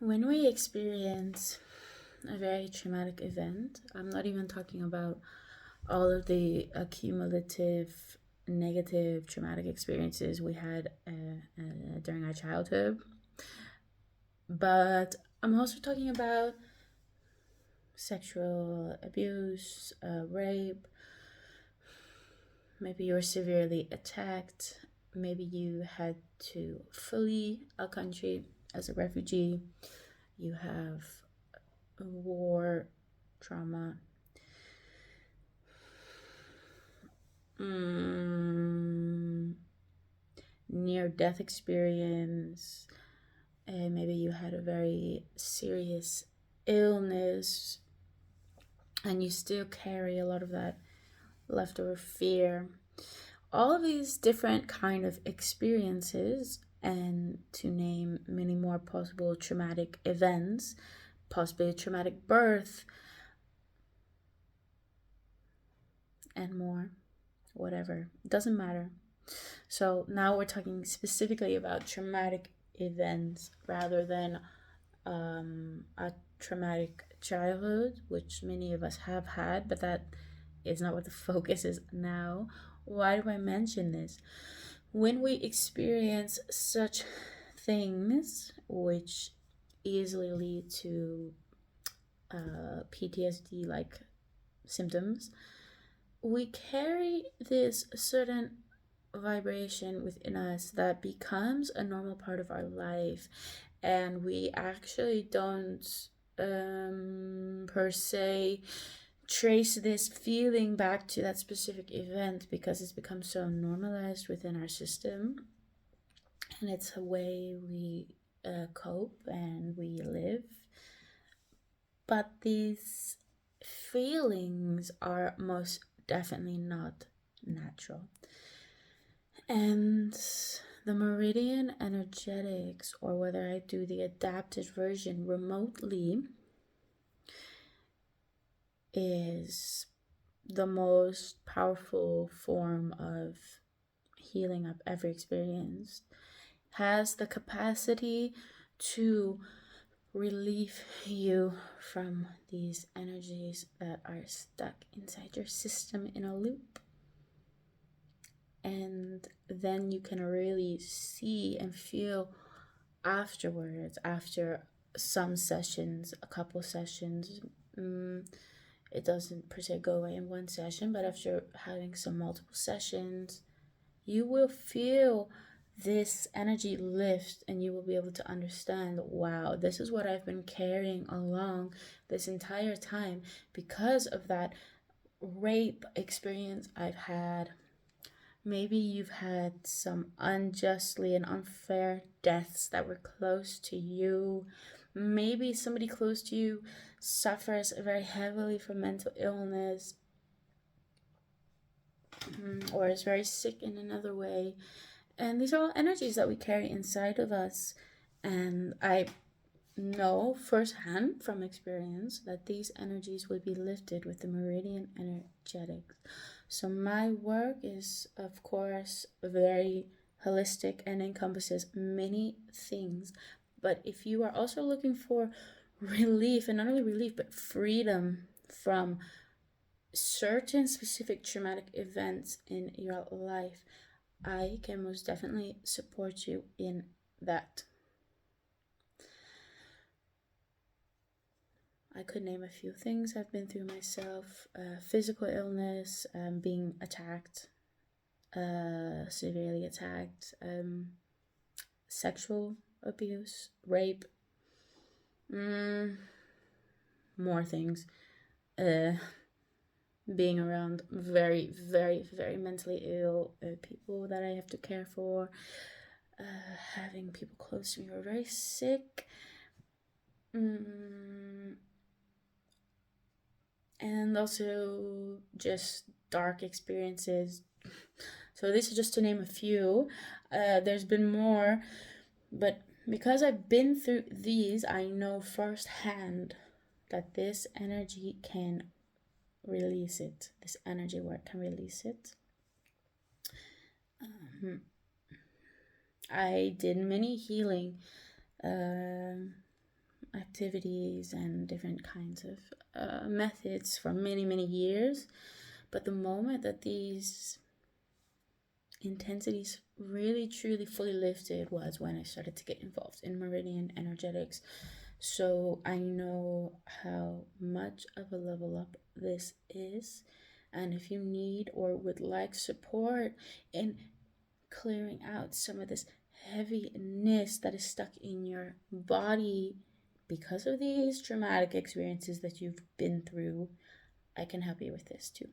When we experience a very traumatic event, I'm not even talking about all of the accumulative negative traumatic experiences we had during our childhood, but I'm also talking about sexual abuse, rape. Maybe you were severely attacked. Maybe you had to flee a country as a refugee. You have war trauma, near death experience, and maybe you had a very serious illness and you still carry a lot of that leftover fear. All of these different kind of experiences, and to name many more possible traumatic events, possibly a traumatic birth, and more, whatever, it doesn't matter. So now we're talking specifically about traumatic events rather than a traumatic childhood, which many of us have had, but that is not what the focus is now. Why do I mention this? When we experience such things, which easily lead to PTSD like symptoms, we carry this certain vibration within us that becomes a normal part of our life, and we actually don't per se trace this feeling back to that specific event because it's become so normalized within our system, and it's a way we cope and we live. But these feelings are most definitely not natural. And the Meridian Energetics, or whether I do the adapted version remotely, is the most powerful form of healing I've ever experienced. Has the capacity to relieve you from these energies that are stuck inside your system in a loop. And then you can really see and feel afterwards, after some sessions, a couple sessions, it doesn't per se go away in one session, but after having some multiple sessions, you will feel this energy lift, and you will be able to understand, wow, this is what I've been carrying along this entire time because of that rape experience I've had. Maybe you've had some unjustly and unfair deaths that were close to you. Maybe somebody close to you suffers very heavily from mental illness, or is very sick in another way. And these are all energies that we carry inside of us. And I know firsthand from experience that these energies will be lifted with the Meridian Energetics. So my work is, of course, very holistic and encompasses many things. But if you are also looking for relief, and not only relief, but freedom from certain specific traumatic events in your life, I can most definitely support you in that. I could name a few things I've been through myself: physical illness, being attacked, severely attacked, sexual abuse, rape, more things, being around very, very, very mentally ill people that I have to care for, having people close to me who are very sick, and also just dark experiences. So this is just to name a few. There's been more, but because I've been through these, I know firsthand that this energy can release it. This energy work can release it. I did many healing activities and different kinds of methods for many, many years. But the moment that these intensities really, truly, fully lifted was when I started to get involved in Meridian Energetics. So I know how much of a level up this is. And if you need or would like support in clearing out some of this heaviness that is stuck in your body because of these traumatic experiences that you've been through, I can help you with this too.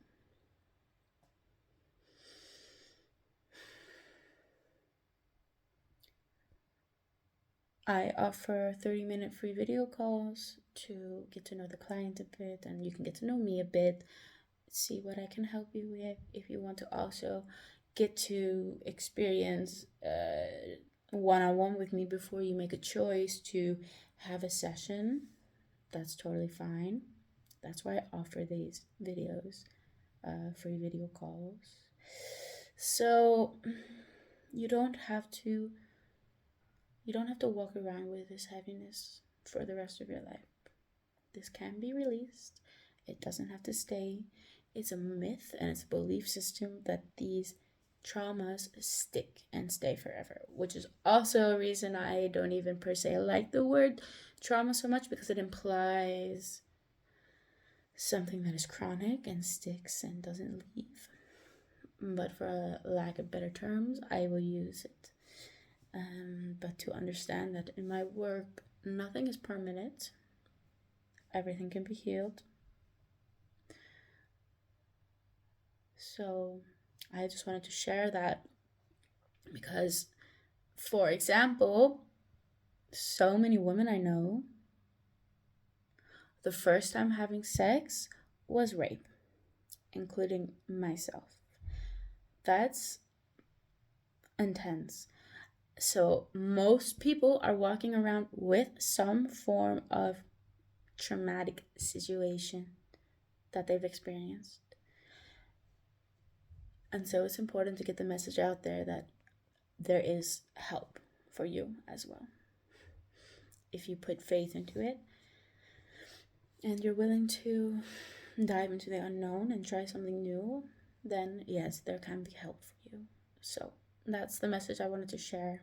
I offer 30-minute free video calls to get to know the client a bit, and you can get to know me a bit, see what I can help you with. If you want to also get to experience one-on-one with me before you make a choice to have a session, that's totally fine. That's why I offer these videos, free video calls. So you don't have to walk around with this heaviness for the rest of your life. This can be released. It doesn't have to stay. It's a myth and it's a belief system that these traumas stick and stay forever, which is also a reason I don't even per se like the word trauma so much, because it implies something that is chronic and sticks and doesn't leave. But for lack of better terms, I will use it. But to understand that in my work, nothing is permanent. Everything can be healed. So I just wanted to share that because, for example, so many women I know, the first time having sex was rape, including myself. That's intense. So most people are walking around with some form of traumatic situation that they've experienced. And so it's important to get the message out there that there is help for you as well. If you put faith into it and you're willing to dive into the unknown and try something new, then yes, there can be help for you. So that's the message I wanted to share.